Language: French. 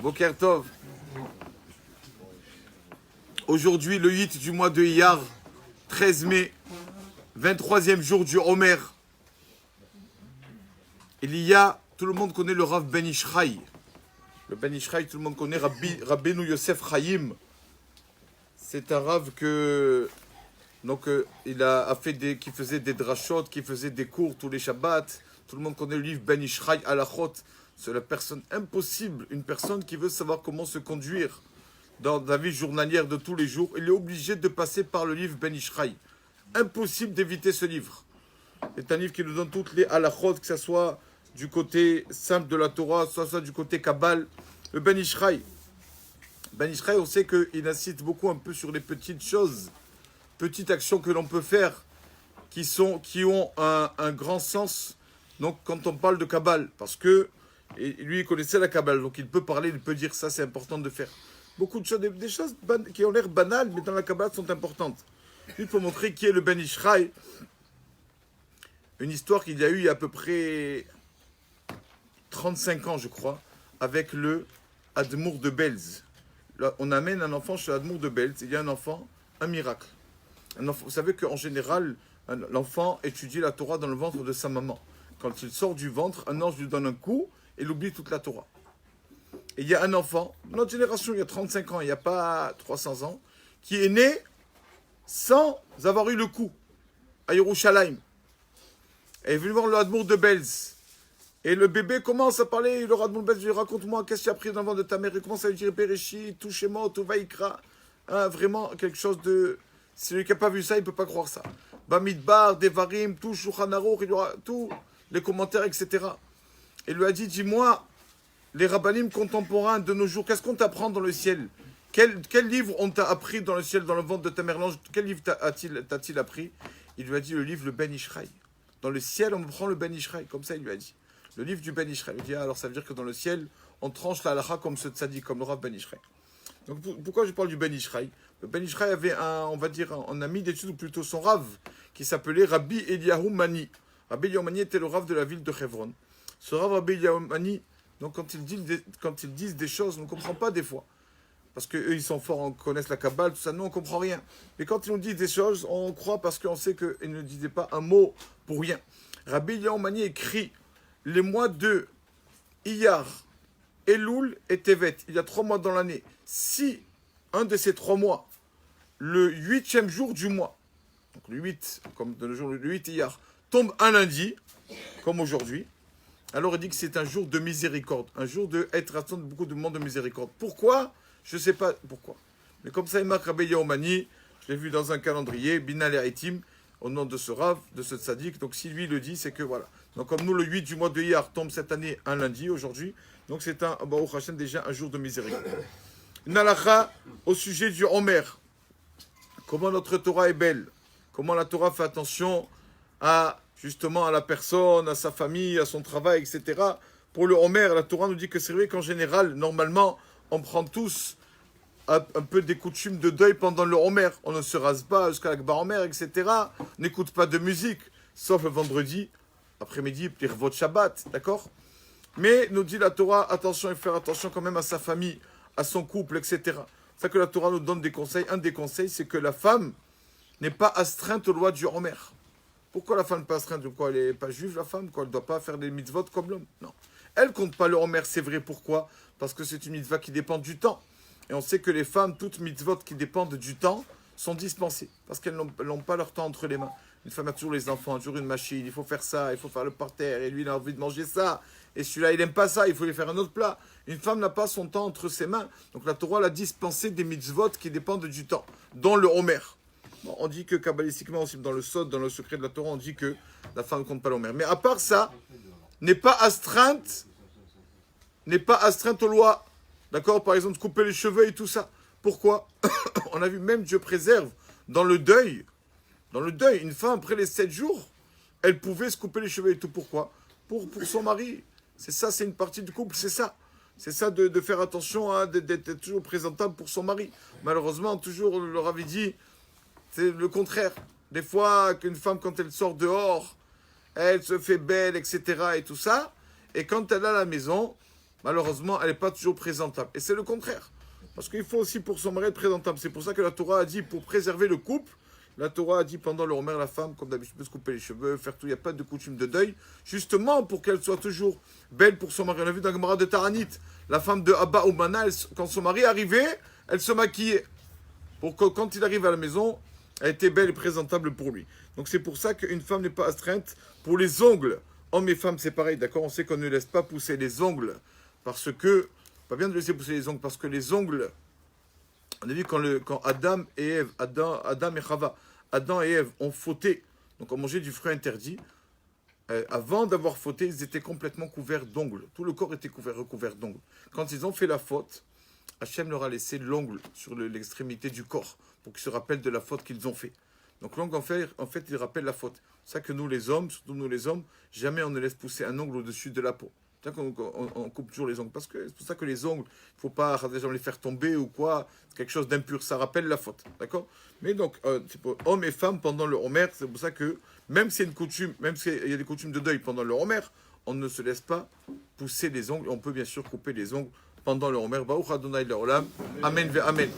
Boker Tov. Aujourd'hui, le 8 du mois de Iyar, 13 mai, 23e jour du Homer. Il y a, tout le monde connaît le Rav Ben Ishraï. Le Ben Ishraï, tout le monde connaît Rabbeinu Yosef Chaim. C'est un Rav que, donc, il a fait qui faisait des drashot, qui faisait des cours tous les Shabbats. Tout le monde connaît le livre Ben Ishraï Alachot. C'est la personne impossible, une personne qui veut savoir comment se conduire dans la vie journalière de tous les jours. Il est obligé de passer par le livre Ben Ishraï. Impossible d'éviter ce livre. C'est un livre qui nous donne toutes les halachot, que ce soit du côté simple de la Torah, soit du côté Kabbal. Le Ben Ishraï. Ben Ishraï, on sait qu'il incite beaucoup un peu sur les petites choses, petites actions que l'on peut faire, qui ont un grand sens. Donc, quand on parle de Kabbal, parce que lui, il connaissait la Kabbale, donc il peut parler, il peut dire ça, c'est important de faire. Beaucoup de choses, des choses qui ont l'air banales, mais dans la Kabbale sont importantes. Lui, pour montrer qui est le Ben Ishraï, une histoire qu'il y a eu il y a à peu près 35 ans, je crois, avec le Admour de Belz. Là, on amène un enfant chez l'Admour de Belz, il y a un enfant, un miracle. Un enfant, vous savez qu'en général, l'enfant étudie la Torah dans le ventre de sa maman. Quand il sort du ventre, un ange lui donne un coup, et il oublie toute la Torah. Et il y a un enfant, notre génération, il y a 35 ans, il n'y a pas 300 ans, qui est né sans avoir eu le coup, à Yerushalayim. Et il est venu voir le Admour de Belz. Et le bébé commence à parler, le Admour de Belz lui dit, raconte-moi, qu'est-ce que tu as pris dans le ventre de ta mère? Il commence à lui dire, Bereshit, tout Shemot, tout Vaïkra. Vraiment, quelque chose de... Celui qui n'a pas vu ça, il ne peut pas croire ça. Bamidbar, Devarim, tout Shulchan Aruch, il y aura tous les commentaires, etc. Il lui a dit, dis-moi, les rabbinim contemporains de nos jours, qu'est-ce qu'on t'apprend dans le ciel? Quel livre on t'a appris dans le ciel, dans le ventre de ta mère l'ange? Quel livre t'a-t-il appris? Il lui a dit le livre, le Ben Ishraï. Dans le ciel, on prend le Ben Ishraï, comme ça il lui a dit. Le livre du Ben Ishraï. Il dit, alors ça veut dire que dans le ciel, on tranche la halakha comme ce tzaddik, comme le Rav Ben Ishraï. Donc pourquoi je parle du Ben Ishraï? Le Ben Ishraï avait un ami d'études, ou plutôt son Rav, qui s'appelait Rabbi Eliyahu Mani. Rabbi Eliyahu Mani était le Rav de la ville de Hebron. Ce Rav Rabbi Eliyahu Mani, donc quand ils disent des choses, on ne comprend pas des fois. Parce qu'eux, ils sont forts, on connaît la Kabbale, tout ça, nous, on ne comprend rien. Mais quand ils nous disent des choses, on croit parce qu'on sait qu'ils ne disaient pas un mot pour rien. Rabbi Eliyahu Mani écrit les mois de Iyar, Elul et Tevet. Il y a 3 mois dans l'année. Si un de ces 3 mois, le 8e jour du mois, donc le 8, comme le jour le 8 Iyar, tombe un lundi, comme aujourd'hui, alors il dit que c'est un jour de miséricorde, un jour de être à de beaucoup de monde de miséricorde. Pourquoi? Je ne sais pas pourquoi. Mais comme ça, il marque Rabbi Eliyahu Mani, je l'ai vu dans un calendrier, Binal et Itim, au nom de ce Rav, de ce tzaddik. Donc si lui le dit, c'est que voilà. Donc comme nous, le 8 du mois de Iyar tombe cette année un lundi, aujourd'hui, donc c'est un, Baruch Hashem, déjà un jour de miséricorde. Une halakha au sujet du Homer. Comment notre Torah est belle. Comment la Torah fait attention justement à la personne, à sa famille, à son travail, etc. Pour le Homer, la Torah nous dit que c'est vrai qu'en général, normalement, on prend tous un peu des coutumes de deuil pendant le Homer. On ne se rase pas jusqu'à l'Akbar Homer, etc. On n'écoute pas de musique, sauf le vendredi, après-midi, votre Shabbat, d'accord? Mais nous dit la Torah, attention, et faire attention quand même à sa famille, à son couple, etc. C'est ça que la Torah nous donne des conseils. Un des conseils, c'est que la femme n'est pas astreinte aux lois du Homer. Pourquoi la femme n'est pas astreinte? Pourquoi elle n'est pas juive, la femme? Quoi, elle ne doit pas faire des mitzvot comme l'homme? Non. Elle ne compte pas le Homer, c'est vrai. Pourquoi? Parce que c'est une mitzvah qui dépend du temps. Et on sait que les femmes, toutes mitzvot qui dépendent du temps, sont dispensées. Parce qu'elles n'ont pas leur temps entre les mains. Une femme a toujours les enfants, toujours une machine, il faut faire ça, il faut faire le parterre, et lui il a envie de manger ça, et celui-là il n'aime pas ça, il faut lui faire un autre plat. Une femme n'a pas son temps entre ses mains. Donc la Torah l'a dispensé des mitzvot qui dépendent du temps, dont le Homer. Bon, on dit que kabbalistiquement, aussi dans le Sod, dans le secret de la Torah, on dit que la femme ne compte pas le Homer. Mais à part ça, n'est pas astreinte aux lois. D'accord? Par exemple, couper les cheveux et tout ça. Pourquoi? On a vu même Dieu préserve dans le deuil. Dans le deuil, une femme, après les 7 jours, elle pouvait se couper les cheveux et tout. Pourquoi? Pour son mari. C'est ça, c'est une partie du couple, c'est ça. C'est ça de faire attention, d'être toujours présentable pour son mari. Malheureusement, toujours, le Rav dit, c'est le contraire. Des fois, qu'une femme, quand elle sort dehors, elle se fait belle, etc. et tout ça. Et quand elle est à la maison, malheureusement, elle n'est pas toujours présentable. Et c'est le contraire. Parce qu'il faut aussi pour son mari être présentable. C'est pour ça que la Torah a dit, pour préserver le couple, la Torah a dit pendant le Homer, la femme, comme d'habitude, peut se couper les cheveux, faire tout, il n'y a pas de coutume de deuil, justement pour qu'elle soit toujours belle pour son mari. On a vu dans la Gemara de Taranit, la femme de Abba ou Mana, quand son mari arrivait, elle se maquillait. Pour que quand il arrive à la maison, elle était belle et présentable pour lui. Donc c'est pour ça qu'une femme n'est pas astreinte pour les ongles. Hommes et femmes, c'est pareil, d'accord? On sait qu'on ne laisse pas pousser les ongles parce que, pas bien de laisser pousser les ongles, parce que les ongles, on a vu quand Adam et Ève, Adam et Chava, Adam et Ève ont fauté, donc ont mangé du fruit interdit, avant d'avoir fauté, ils étaient complètement couverts d'ongles. Tout le corps était recouvert d'ongles. Quand ils ont fait la faute, Hachem leur a laissé l'ongle sur l'extrémité du corps pour qu'ils se rappellent de la faute qu'ils ont fait. Donc l'ongle, en fait, il rappelle la faute. C'est ça que nous, les hommes, surtout nous, les hommes, jamais on ne laisse pousser un ongle au-dessus de la peau. C'est ça qu'on coupe toujours les ongles. Parce que c'est pour ça que les ongles, il ne faut pas les faire tomber ou quoi. C'est quelque chose d'impur. Ça rappelle la faute. D'accord? Mais donc, c'est pour hommes et femmes pendant le Homer. C'est pour ça que, même s'il y a une coutume, même s'il y a des coutumes de deuil pendant le Homer, on ne se laisse pas pousser les ongles. On peut bien sûr couper les ongles pendant le Homer. Baruch Adonai Leolam. Amen ve Amen.